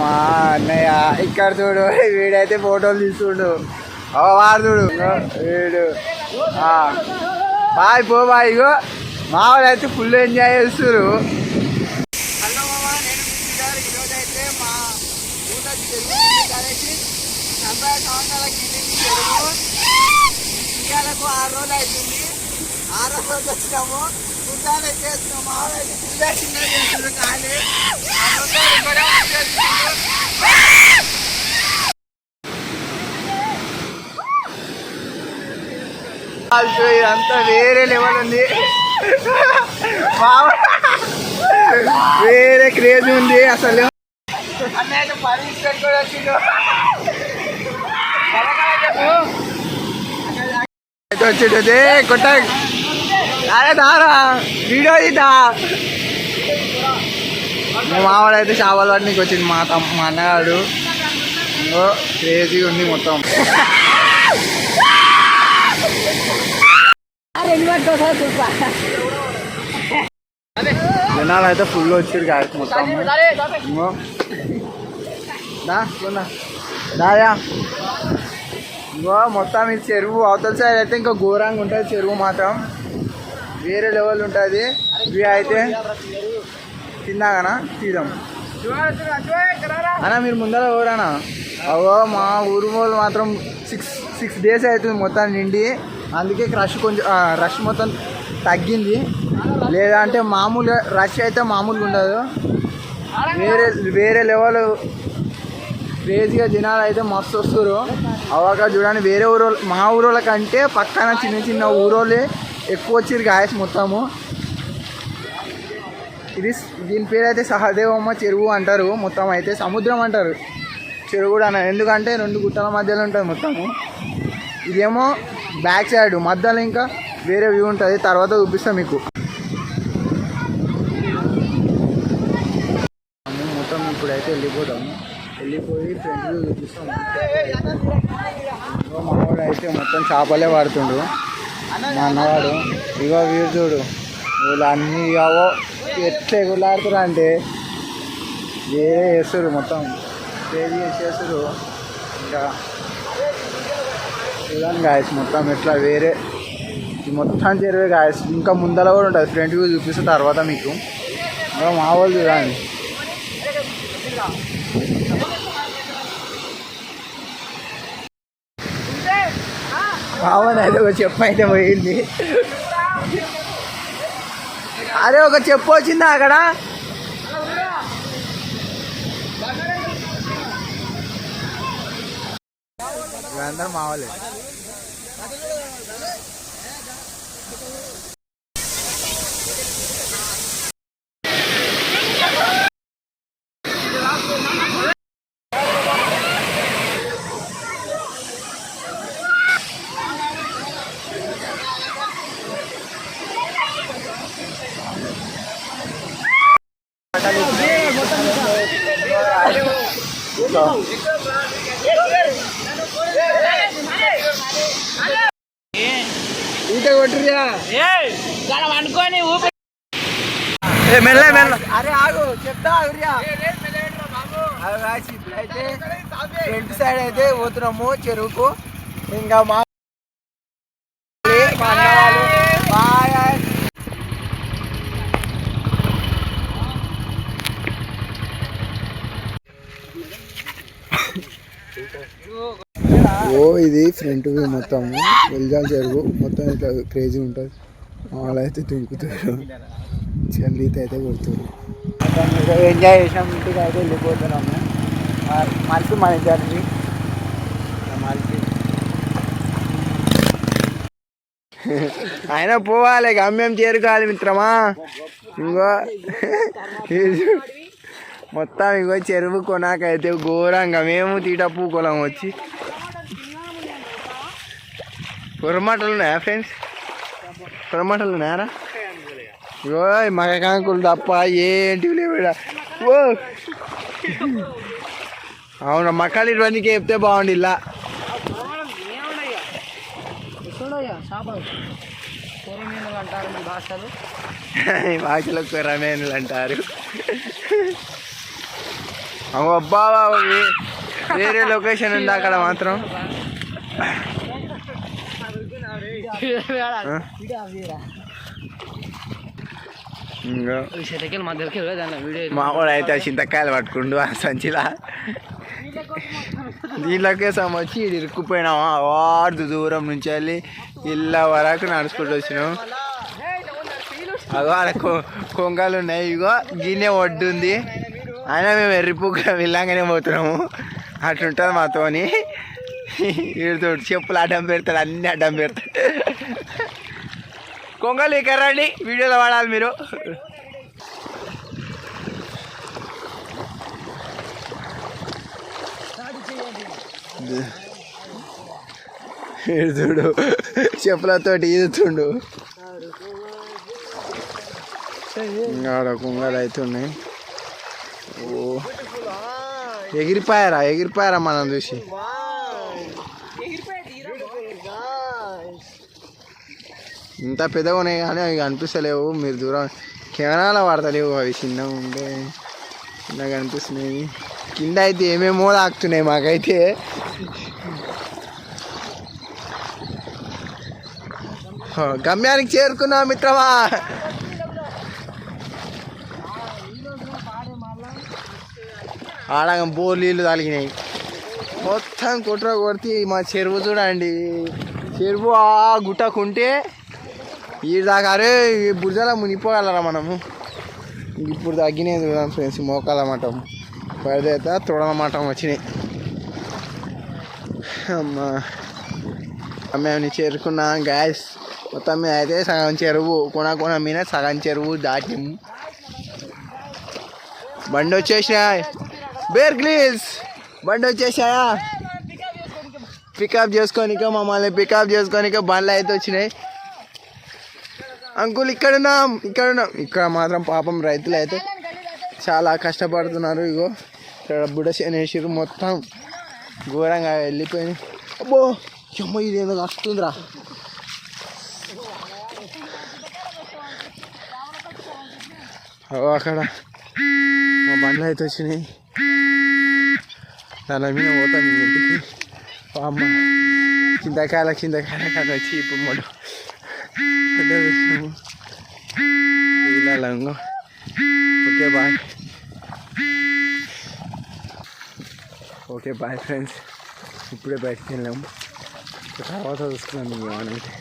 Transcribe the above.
మా అన్నయ్య ఇక్కడ చూడు, వీడైతే ఫోటోలు తీసుకుండు. వాడు చూడు వీడు. బాయ్ పో బాయ్. ఇగో మా వాళ్ళు అయితే ఫుల్ ఎంజాయ్ చేస్తారు. హలో మామ, నేను ఈరోజు అయితే మా ఊళ్ళకి కలిసి 70 సంవత్సరాల కిందకి ఇయ్యాలకు 6 రోజులు అవుతుంది. 6 రోజులు వచ్చినాము. గుడ్డాలు అయితే వేస్తున్నాము. మా వాళ్ళు అయితే చిన్న చిన్న చేస్తున్నారు. కానీ ఇదంతా వేరే లెవెల్ ఉంది. వేరే క్రేజ్ ఉంది అసలు. అన్నయ్య పరీక్ష కూడా వచ్చిండు. వచ్చిండే కొట్ట. అరే దారా వీడియో ఇదా. మావాడైతే చేపలు పట్టడానికి వచ్చింది. మా అన్నగాడు క్రేజీ ఉంది మొత్తం. జనాలు అయితే ఫుల్ వచ్చారు కాదు మొత్తం. దాయా ఇంకో మొత్తం ఈ చెరువు అవతల సైడ్ అయితే ఇంకా ఘోరంగా ఉంటుంది. చెరువు మాత్రం వేరే లెవెల్ ఉంటుంది. ఇవి అయితే తిన్నాకనా తీద్దాం అన్నా. మీరు ముందర ఎవరన్నా? అవో మా ఊరు వాళ్ళు మాత్రం 6 days అవుతుంది మొత్తం నిండి. అందుకే రష్ మొత్తం తగ్గింది. లేదంటే మామూలుగా రష్ అయితే మామూలుగా ఉండదు. వేరే లెవెల్ క్రేజీగా జనాలు అయితే మస్తు వస్తారు. అవాక చూడండి, వేరే మా ఊరోళ్ళ కంటే పక్కన చిన్న చిన్న ఊరోళ్ళే ఎక్కువ వచ్చారు గాయస్ మొత్తము. దీని పేరు అయితే సహదేవమ్మ చెరువు అంటారు. మొత్తం అయితే సముద్రం అంటారు, చెరువు కూడా అన్నారు. ఎందుకంటే 2 గుట్టల మధ్యలో ఉంటుంది మొత్తము. ఇదేమో బ్యాక్ సైడ్, మధ్యలో ఇంకా వేరే వ్యూ ఉంటుంది. తర్వాత చూపిస్తాం మీకు. మొత్తం ఇప్పుడైతే వెళ్ళిపోతాము. వెళ్ళిపోయి ఫ్రెండ్ వ్యూ చూపిస్తాం. మావాడు అయితే మొత్తం చేపలే పడుతుండు. మా అన్నవాడు ఇగో వ్యూ చూడు. వీళ్ళు అన్నీ కావో ఎట్లా ఎగులాడుతారు అంటే వేరే వేస్తారు. మొత్తం క్రేజీ చేస్తారు. ఇంకా చూడండి గాయస్ మొత్తం ఎట్లా వేరే మొత్తం చెరువే గాయస్. ఇంకా ముందర కూడా ఉంటుంది. ఫ్రంట్ వ్యూ చూపిస్తే తర్వాత మీకు. మా వాళ్ళు చూడండి. మావనైతే ఒక చెప్పు అయితే పోయింది. అరే ఒక చెప్పు వచ్చిందా అక్కడ? అందరూ మావలే. ఈట కొట్టురియా అనుకోని మెల్ల మెల్ల. అరే ఆగు చెప్తా. ఇప్పుడైతే ఫ్రంట్ సైడ్ అయితే పోతున్నాము చెరువుకు. ఇంకా మా ఇది ఫ్రంట్ వ్యూ మొత్తం. వెల్జాల్ చెరువు మొత్తం ఇట్లా క్రేజీ ఉంటుంది. వాళ్ళు అయితే దుంకుతారు, చల్లీత అయితే కొడుతారు. ఎంజాయ్ చేసినాం. ఇంటికి అయితే వెళ్ళిపోతున్నాము. మనిషి మన ఇద్దరిని మనిషి అయినా పోవాలి, గమ్యం చేరుకోవాలి మిత్రమా. ఇంకో మొత్తం ఇంకో చెరువు కొనాకైతే ఘోరంగా మేము తీట పూకోలం వచ్చి. పొరమాటలు ఉన్నాయా ఫ్రెండ్స్? పొరమాటలు ఉన్నాయారా? ఇగో మగ కాంకులు తప్ప ఏంటివి లేవు. ఓ అవునా, మక్కలు ఇటువంటికి చెప్తే బాగుండి. ఇలా భాషలో కొరమేనులు అంటారు. అబ్బా వేరే లొకేషన్ ఉంది అక్కడ మాత్రం. మా వాడు అయితే చింతకాయలు పట్టుకుండు ఆ సంచిలా. దీంట్లోకే వచ్చి ఇరుక్కుపోయినావా వాడు దూరం నుంచి వెళ్ళి ఇళ్ళ వరకు నడుచుకుంటూ వచ్చినాం. అగో ఆడ కొంగలు ఉన్నాయి. ఇగో గిన్నె ఒడ్డు ఉంది. అయినా మేము ఎర్రిపుగ్గా వెళ్ళంగానే పోతున్నాము. అట్లుంటుంది మాతోని. వీడితో చెప్పులు అడ్డం పెడతాడు, అన్నీ అడ్డం పెడతాడు. కొంగలు ఇక్కడ రండి, వీడియోలో వాడాలి మీరు. చూడు చెప్పులతోటి ఈదుతుండు. ఆడ కొంగలు అవుతున్నాయి. ఓ ఎగిరిపోయారా మనం చూసి. ఇంత పెద్దగా ఉన్నాయి కానీ అవి కనిపిస్తలేవు. మీరు దూరం కెమెరాలో పడతలేవు, అవి చిన్నగా ఉండే చిన్నగా కనిపిస్తున్నాయి. కింద అయితే ఏమేమో తాకుతున్నాయి మాకైతే. గమ్యానికి చేరుకున్నా మిత్రమా. ఆడ బోర్ నీళ్ళు తగిలినాయి మొత్తం. కుట్ర కొడితే మా చెరువు చూడండి. చెరువు ఆ గుట్టకుంటే ఈ దాకా అరే బురదల మునిగిపోగలరా మనము. ఇప్పుడు తగ్గినాయి చూద్దాం ఫ్రెండ్స్. మోకాల మఠం పడితే తొడల మఠం వచ్చినాయి. అమ్మా మేము చేరుకున్నాం గ్యాస్. మొత్తం మీద అయితే సగం చెరువు కొన మీద సగం చెరువు దాటిము. బండి వచ్చేసినా బేర్ గ్రిల్స్ బండి వచ్చేసాయా. పికప్ చేసుకోనిక మమ్మల్ని పికప్ చేసుకోనిక బండ్లు అయితే వచ్చినాయి. అంకుల్ ఇక్కడున్నాం. ఇక్కడ మాత్రం పాపం రైతులు అయితే చాలా కష్టపడుతున్నారు. ఇగో ఇక్కడ బుడ్డ చేనేసిరు మొత్తం ఘోరంగా వెళ్ళిపోయినాయి. అబ్బో అమ్మ ఇదేదో వస్తుందిరా. అక్కడ మా బండ్లు అయితే వచ్చినాయి. దాని మీద పోతాం ఇంటికి. అమ్మ చింతకాయల కాడ వచ్చి ఇప్పుడు మొడు వెళ్ళాలంగో. Okay bye friends. ఇప్పుడే బయటకు వెళ్ళాము, తర్వాత చూసుకున్నాం. ఏమనైతే